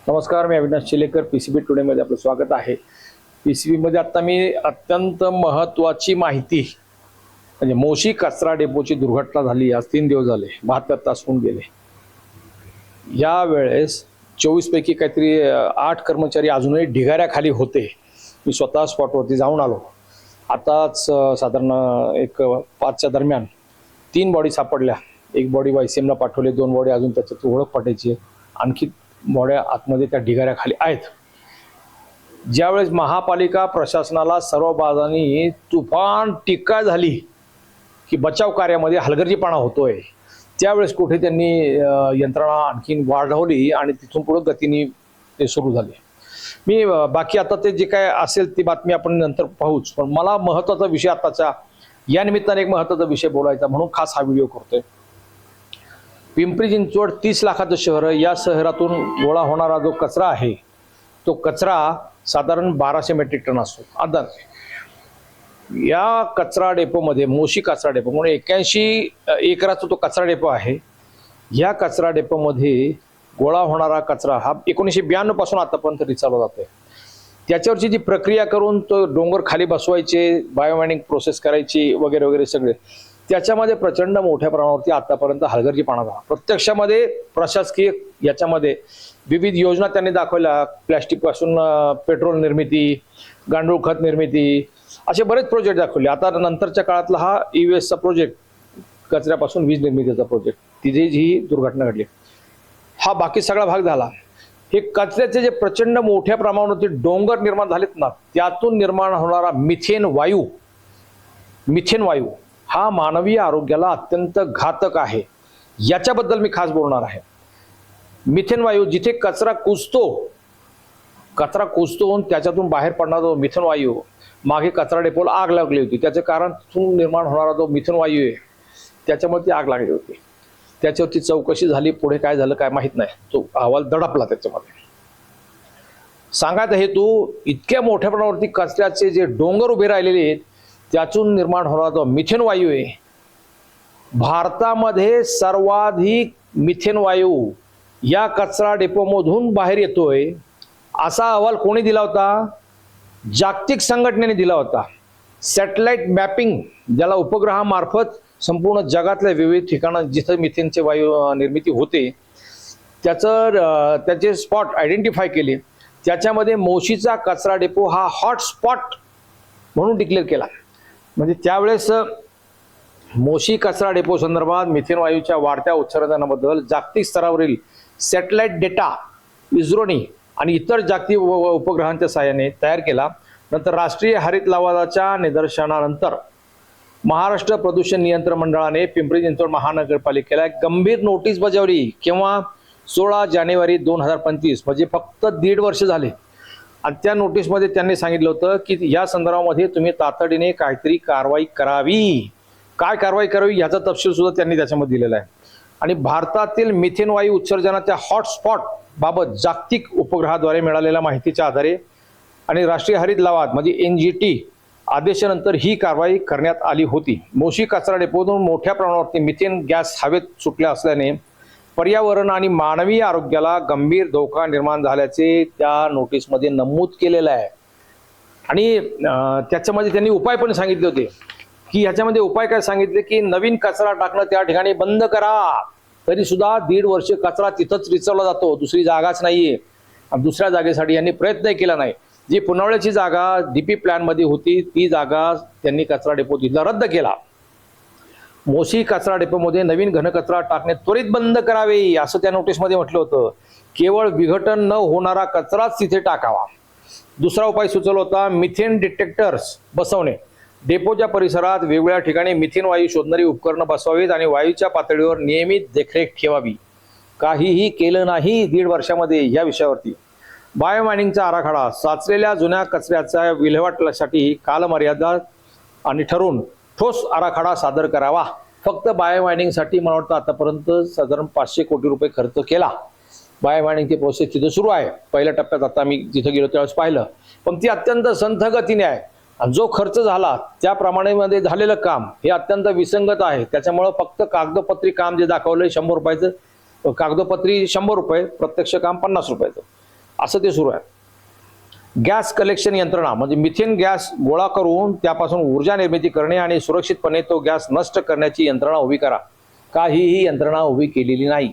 नमस्कार, मी Avinash चिलेकर. PCB today मध्ये आपलं स्वागत आहे. पीसीबी मध्ये आता मी अत्यंत महत्त्वाची माहिती म्हणजे मोशी कचरा डेपोची दुर्घटना झाली. आज 3 दिवस झाले, 72 तास होऊन गेले. या वेळेस 24 पैकी काहीतरी 8 कर्मचारी अजूनही ढिगाऱ्याखाली होते. मी स्वतः स्पॉटवरती जाऊन आलो. आताच साधारण एक 5च्या दरम्यान 3 बॉडी सापडल्या. एक बॉडी वायसीएमला पाठवले, 2 बॉडी अजून त्याच्यात ओळख पटायची, आणखी बॉड्या आतमध्ये त्या ढिगाऱ्याखाली आहेत. ज्यावेळेस महापालिका प्रशासनाला सर्व बाजूंनी तुफान टीका झाली की बचाव कार्यामध्ये हलगर्जीपणा होतोय, त्यावेळेस कुठे त्यांनी यंत्रणा आणखीन वाढवली आणि तिथून पुढे गतीने ते सुरू झाले. मी बाकी आता ते जे काय असेल ती बातमी आपण नंतर पाहूच, पण मला महत्त्वाचा विषय आताच्या या निमित्ताने एक महत्त्वाचा विषय बोलायचा म्हणून खास हा व्हिडिओ करतोय. पिंपरी चिंचवड 30 लाखाचं शहर. या शहरातून गोळा होणारा जो कचरा आहे तो कचरा साधारण 1200 मेट्रिक टन असतो. आता या कचरा डेपोमध्ये मोशी कचरा डेपो म्हणून 81 एकराचा तो कचरा डेपो आहे. या कचरा डेपोमध्ये गोळा होणारा कचरा हा 1992 पासून आतापर्यंत रिचावला जातोय. त्याच्यावरची जी प्रक्रिया करून तो डोंगर खाली बसवायचे, बायोमायनिंग प्रोसेस करायची वगैरे वगैरे सगळे, त्याच्यामध्ये प्रचंड मोठ्या प्रमाणावरती आतापर्यंत हलगर्जीपणा झाला. प्रत्यक्षामध्ये प्रशासकीय याच्यामध्ये विविध योजना त्यांनी दाखवल्या. प्लॅस्टिक पासून पेट्रोल निर्मिती, गांडूळ खत निर्मिती, असे बरेच प्रोजेक्ट दाखवले. आता नंतरच्या काळातला हा EVSचा प्रोजेक्ट, कचऱ्यापासून वीज निर्मितीचा प्रोजेक्ट, तिथे ही दुर्घटना घडली. हा बाकी सगळा भाग झाला. हे कचऱ्याचे जे प्रचंड मोठ्या प्रमाणावरती डोंगर निर्माण झालेत ना, त्यातून निर्माण होणारा मिथेन वायू हा मानवी आरोग्याला अत्यंत घातक आहे. याच्याबद्दल मी खास बोलणार आहे. मिथेन वायू जिथे कचरा कुजतो त्याच्यातून बाहेर पडणारा जो मिथेन वायू, मागे कचरा डेपोला आग लागली होती, त्याचे कारण तिथून निर्माण होणारा जो मिथेन वायू आहे त्याच्यामुळे ती आग लागली होती. त्याच्यावरती चौकशी झाली, पुढे काय झालं काय माहित नाही. तो अहवाल दडपला. त्याच्यामध्ये सांगायचा हेतू, इतक्या मोठ्या प्रमाणावरती कचऱ्याचे जे डोंगर उभे राहिलेले आहेत त्यातून निर्माण होणारा जो मिथेन वायू आहे, भारतामध्ये सर्वाधिक मिथेन वायू या कचरा डेपोमधून बाहेर येतोय, असा अहवाल कोणी दिला होता? जागतिक संघटनेने दिला होता. सॅटेलाइट मॅपिंग, ज्याला उपग्रहामार्फत संपूर्ण जगातल्या विविध ठिकाणं जिथं मिथेनचे वायू निर्मिती होते त्याचे स्पॉट आयडेंटिफाय केले. त्याच्यामध्ये मोशीचा कचरा डेपो हा हॉटस्पॉट म्हणून डिक्लेअर केला. म्हणजे त्यावेळेस मोशी कचरा डेपो संदर्भात मिथेन वायूच्या वाढत्या उत्सर्जनाबद्दल जागतिक स्तरावरील सॅटेलाइट डेटा इस्रोनी आणि इतर जागतिक उपग्रहांच्या सहाय्याने तयार केला. नंतर राष्ट्रीय हरित लवादाच्या निदर्शनानंतर महाराष्ट्र प्रदूषण नियंत्रण मंडळाने पिंपरी चिंचवड महानगरपालिकेला गंभीर नोटीस बजावली. केव्हा? 16 जानेवारी 2025, म्हणजे फक्त 1.5 वर्ष झाले. आणि त्या नोटीसमध्ये त्यांनी सांगितलं होतं की या संदर्भामध्ये तुम्ही तातडीने काहीतरी कारवाई करावी. काय कारवाई करावी याचा तपशील सुद्धा त्यांनी त्याच्यामध्ये दिलेला आहे. आणि भारतातील मिथेन वायू उत्सर्जनाच्या हॉटस्पॉट बाबत जागतिक उपग्रहाद्वारे मिळालेल्या माहितीच्या आधारे आणि राष्ट्रीय हरित लवाद म्हणजे NGT आदेशानंतर ही कारवाई करण्यात आली होती. मोशी कचरा डेपोतून मोठ्या प्रमाणावरती मिथेन गॅस हवेत सुटल्या असल्याने पर्यावरण आणि मानवी आरोग्याला गंभीर धोका निर्माण झाल्याचे त्या नोटीसमध्ये नमूद केलेलं आहे. आणि त्याच्यामध्ये त्यांनी उपाय पण सांगितले होते की ह्याच्यामध्ये उपाय काय सांगितले की नवीन कचरा टाकणं त्या ठिकाणी बंद करा. तरी सुद्धा 1.5 वर्ष कचरा तिथंच रिचवला जातो, दुसरी जागाच नाहीये. दुसऱ्या जागेसाठी यांनी प्रयत्न केला नाही. जी पुनवळ्याची जागा DP प्लॅनमध्ये होती ती जागा त्यांनी कचरा डेपो तिथला रद्द केला. मोशी कचरा डेपोमध्ये नवीन घनकचरा टाकणे त्वरित बंद करावे असं त्या नोटीसमध्ये म्हटलं होतं. केवळ विघटन न होणारा कचराच तिथे टाकावा. दुसरा उपाय सुचवला होता मिथेन डिटेक्टर्स बसवणे. डेपोच्या परिसरात वेगवेगळ्या ठिकाणी मिथेन वायू शोधणारी उपकरणं बसवावीत आणि वायूच्या पातळीवर नियमित देखरेख ठेवावी. काहीही केलं नाही 1.5 वर्षामध्ये या विषयावरती. बायोमायनिंगचा आराखडा, साचलेल्या जुन्या कचऱ्याच्या विल्हेवाटीसाठी कालमर्यादा आणि ठरवून ठोस आराखडा सादर करावा. फक्त बायोमायनिंगसाठी मला वाटतं आतापर्यंत साधारण 500 कोटी रुपये खर्च केला. बायोमायनिंगची प्रोसेस तिथं सुरू आहे. पहिल्या टप्प्यात आता मी जिथं गेलो त्यावेळेस पाहिलं, पण ती अत्यंत संथ गतीने आहे. आणि जो खर्च झाला त्याप्रमाणे मध्ये झालेलं काम हे अत्यंत विसंगत आहे. त्याच्यामुळे फक्त कागदोपत्री काम जे दाखवलंय 100 रुपयाचं, कागदोपत्री 100 रुपये, प्रत्यक्ष काम 50 रुपयाचं. असं ते सुरू आहे. गॅस कलेक्शन यंत्रणा म्हणजे मिथेन गॅस गोळा करून त्यापासून ऊर्जा निर्मिती करणे आणि सुरक्षितपणे तो गॅस नष्ट करण्याची यंत्रणा उभी करा. काहीही यंत्रणा उभी केलेली नाही.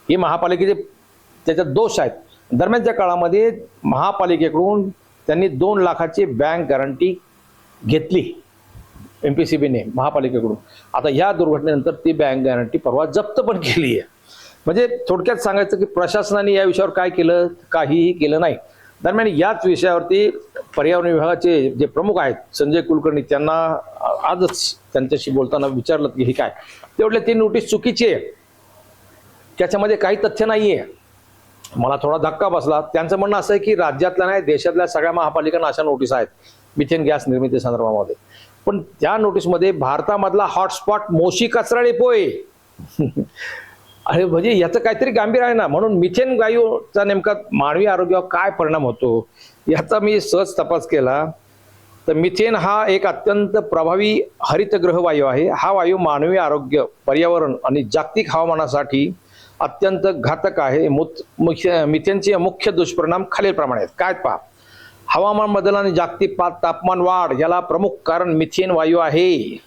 ही महापालिकेचे त्याच्यात दोष आहेत. दरम्यानच्या काळामध्ये महापालिकेकडून त्यांनी 2 लाखाची बँक गॅरंटी घेतली MPCBने महापालिकेकडून. आता ह्या दुर्घटनेनंतर ती बँक गॅरंटी परवा जप्त पण केली आहे. म्हणजे थोडक्यात सांगायचं की प्रशासनाने या विषयावर काय केलं? काहीही केलं नाही. दरम्यान याच विषयावरती पर्यावरण विभागाचे जे प्रमुख आहेत संजय कुलकर्णी, त्यांना आजच त्यांच्याशी बोलताना विचारलं की हे काय, ते म्हटले ती नोटीस चुकीची आहे, त्याच्यामध्ये काही तथ्य नाही आहे. मला थोडा धक्का बसला. त्यांचं म्हणणं असं आहे की राज्यातल्या नाही देशातल्या सगळ्या महापालिकांना अशा नोटीस आहेत मिथेन गॅस निर्मिती संदर्भामध्ये. पण त्या नोटीसमध्ये भारतामधला हॉटस्पॉट मोशी कचरा डेपो आहे. अरे म्हणजे याचं काहीतरी गांभीर्य आहे ना. म्हणून मिथेन वायूचा नेमका मानवी आरोग्यावर काय परिणाम होतो याचा मी सहज तपास केला. तर मिथेन हा एक अत्यंत प्रभावी हरितगृह वायू आहे. हा वायू मानवी आरोग्य, पर्यावरण आणि जागतिक हवामानासाठी अत्यंत घातक आहे. मिथेनचे मुख्य दुष्परिणाम खालीलप्रमाणे आहेत. काय पहा, हवामान बदल आणि जागतिक तापमान वाढ याला प्रमुख कारण मिथेन वायू आहे.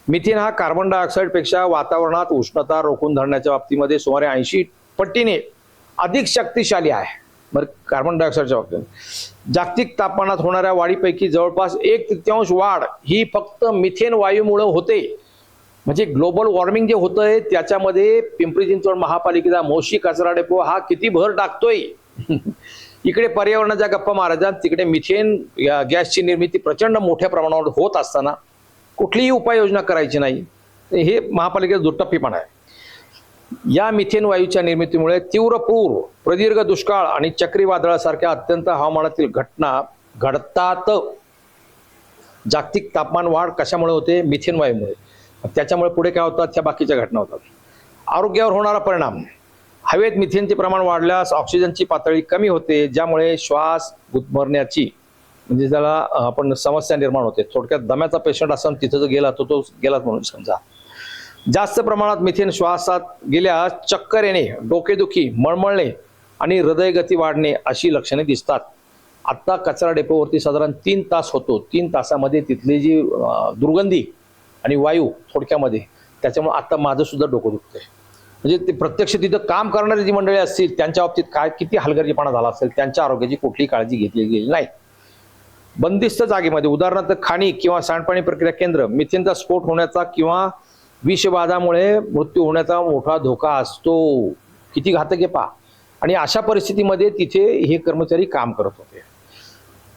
मिथेन हा कार्बन डायऑक्साईड पेक्षा वातावरणात उष्णता रोखून धरण्याच्या बाबतीमध्ये सुमारे 80 पटीने अधिक शक्तिशाली आहे. बरं, कार्बन डायऑक्साईडच्या बाबतीत जागतिक तापमानात होणाऱ्या वाढीपैकी जवळपास 1/3 वाढ ही फक्त मिथेन वायूमुळे होते. म्हणजे ग्लोबल वॉर्मिंग जे होतंय त्याच्यामध्ये पिंपरी चिंचवड महापालिकेचा मोशी कचरा डेपो हा किती भर टाकतोय. इकडे पर्यावरणाच्या गप्पा मारायच्या, तिकडे मिथेन गॅसची निर्मिती प्रचंड मोठ्या प्रमाणावर होत असताना कुठलीही उपाययोजना करायची नाही. हे महापालिकेचा दुटप्पीपणा आहे. या मिथेन वायूच्या निर्मितीमुळे तीव्र पूर, प्रदीर्घ दुष्काळ आणि चक्रीवादळासारख्या अत्यंत हवामानातील घटना घडतात. जागतिक तापमान वाढ कशामुळे होते? मिथेन वायूमुळे. त्याच्यामुळे पुढे काय होतात? त्या बाकीच्या घटना होतात. आरोग्यावर होणारा परिणाम, हवेत मिथेनचे प्रमाण वाढल्यास ऑक्सिजनची पातळी कमी होते, ज्यामुळे श्वास गुदमरण्याची म्हणजे त्याला आपण समस्या निर्माण होते. थोडक्यात दम्याचा पेशंट असेल तिथं जर गेला तो गेलाच म्हणून समजा. जास्त प्रमाणात मिथेन श्वासात गेल्यास चक्कर येणे, डोकेदुखी, मळमळणे आणि हृदयगती वाढणे अशी लक्षणे दिसतात. आत्ता कचरा डेपोवरती साधारण 3 तास होतो. 3 तासामध्ये तिथली जी दुर्गंधी आणि वायू थोडक्यामध्ये, त्याच्यामुळे आता माझं सुद्धा डोकं दुखतंय. म्हणजे ते प्रत्यक्ष तिथं काम करणारी जी मंडळी असतील त्यांच्या बाबतीत काय किती हलगर्जीपणा झाला असेल, त्यांच्या आरोग्याची कुठलीही काळजी घेतली गेली नाही. बंदिस्त जागेमध्ये उदाहरणार्थ खाणी किंवा सांडपाणी प्रक्रिया केंद्र, मिथेनचा स्फोट होण्याचा किंवा विषबाधामुळे मृत्यू होण्याचा मोठा धोका असतो. किती घातक आहे पहा. आणि अशा परिस्थितीमध्ये तिथे हे कर्मचारी काम करत होते.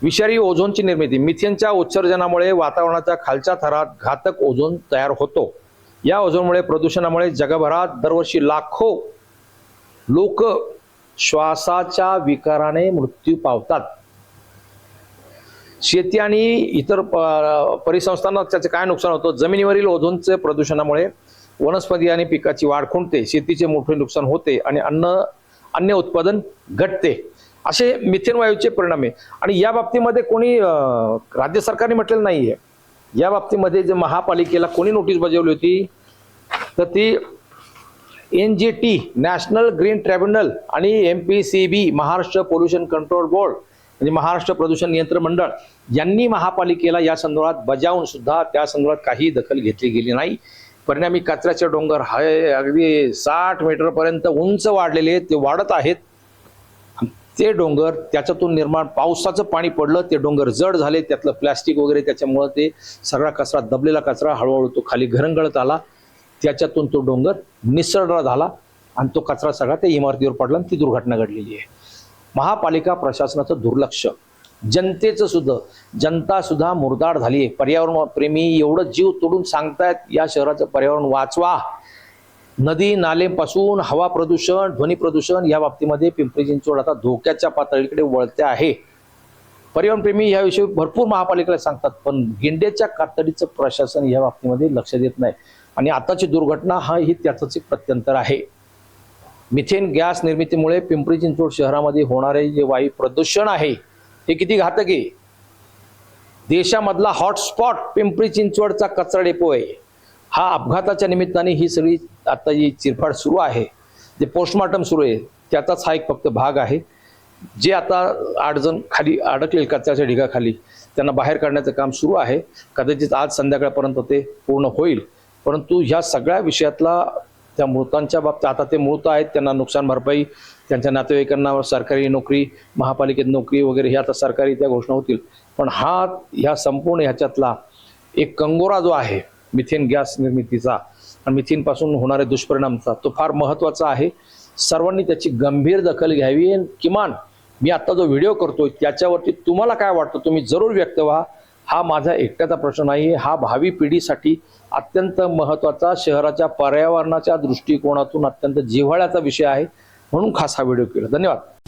विषारी ओझोनची निर्मिती, मिथेनच्या उत्सर्जनामुळे वातावरणाच्या खालच्या थरात घातक ओझोन तयार होतो. या ओझोनमुळे प्रदूषणामुळे जगभरात दरवर्षी लाखो लोक श्वासाच्या विकाराने मृत्यू पावतात. शेती आणि इतर परिसंस्थांना त्याचे काय नुकसान होतं? जमिनीवरील ओझोनच्या प्रदूषणामुळे वनस्पती आणि पिकाची वाढ खुंटते, शेतीचे मोठे नुकसान होते आणि अन्न उत्पादन घटते. असे मिथेन वायूचे परिणाम आहे. आणि या बाबतीमध्ये कोणी राज्य सरकारने म्हटलेलं नाहीये. या बाबतीमध्ये जे महापालिकेला कोणी नोटीस बजावली होती तर ती NGT नॅशनल ग्रीन ट्रिब्युनल आणि MPCB Maharashtra pollution control board म्हणजे महाराष्ट्र प्रदूषण नियंत्रण मंडळ यांनी महापालिकेला या संदर्भात बजावून सुद्धा त्या संदर्भात काही दखल घेतली गेली नाही. परिणामी कचऱ्याचे डोंगर हे अगदी 60 मीटरपर्यंत उंच वाढलेले आहेत, ते वाढत आहेत. ते डोंगर त्याच्यातून निर्माण पावसाचं पाणी पडलं, ते डोंगर जड झाले, त्यातलं प्लॅस्टिक वगैरे त्याच्यामुळे ते सगळा कचरा, दबलेला कचरा हळूहळू तो खाली घरंगळत आला. त्याच्यातून तो डोंगर निसरडा झाला आणि तो कचरा सगळा त्या इमारतीवर पडला आणि ती दुर्घटना घडलेली आहे. महापालिका प्रशासनाचं दुर्लक्ष, जनता सुद्धा मुरदाड झाली आहे. पर्यावरण प्रेमी एवढं जीव तोडून सांगतायत या शहराचं पर्यावरण वाचवा. नदी नालेपासून हवा प्रदूषण, ध्वनी प्रदूषण या बाबतीमध्ये पिंपरी चिंचवड आता धोक्याच्या पातळीकडे वळते आहे. पर्यावरणप्रेमी याविषयी भरपूर महापालिकेला सांगतात, पण गिंड्याच्या कातडीचं प्रशासन या बाबतीमध्ये लक्ष देत नाही. आणि आताची दुर्घटना ही त्याचंच एक प्रत्यंतर आहे. मिथेन गॅस निर्मितीमुळे पिंपरी चिंचवड शहरामध्ये होणारे जे वायू प्रदूषण आहे हे किती घातक आहे. देशामधला हॉटस्पॉट पिंपरी चिंचवडचा कचरा डेपो आहे. हा अपघाताच्या निमित्ताने ही सगळी आता जी चिरफाड सुरू आहे, जे पोस्टमॉर्टम सुरू आहे त्याचाच हा एक फक्त भाग आहे. जे आता 8 जण खाली अडकलेले कचऱ्याच्या ढिगाखाली त्यांना बाहेर काढण्याचं काम सुरू आहे. कदाचित आज संध्याकाळपर्यंत ते पूर्ण होईल. परंतु ह्या सगळ्या विषयातला त्या मृतांच्या बाबतीत आता ते मृत आहेत, त्यांना नुकसान भरपाई, त्यांच्या नातेवाईकांना सरकारी नोकरी, महापालिकेत नोकरी वगैरे हे आता सरकारी त्या घोषणा होतील. पण ह्या संपूर्ण ह्याच्यातला एक कंगोरा जो आहे मिथेन गॅस निर्मितीचा आणि मिथेनपासून होणाऱ्या दुष्परिणामाचा, तो फार महत्त्वाचा आहे. सर्वांनी त्याची गंभीर दखल घ्यावी. किमान मी आता जो व्हिडिओ करतोय त्याच्यावरती तुम्हाला काय वाटतं तुम्ही जरूर व्यक्त व्हा. हा माझा एकट्याचा प्रश्न नाही, हा भावी पिढीसाठी अत्यंत महत्त्वाचा, शहराच्या पर्यावरणाच्या दृष्टिकोनातून अत्यंत जिव्हाळ्याचा विषय आहे. म्हणून खास हा व्हिडिओ केला. धन्यवाद.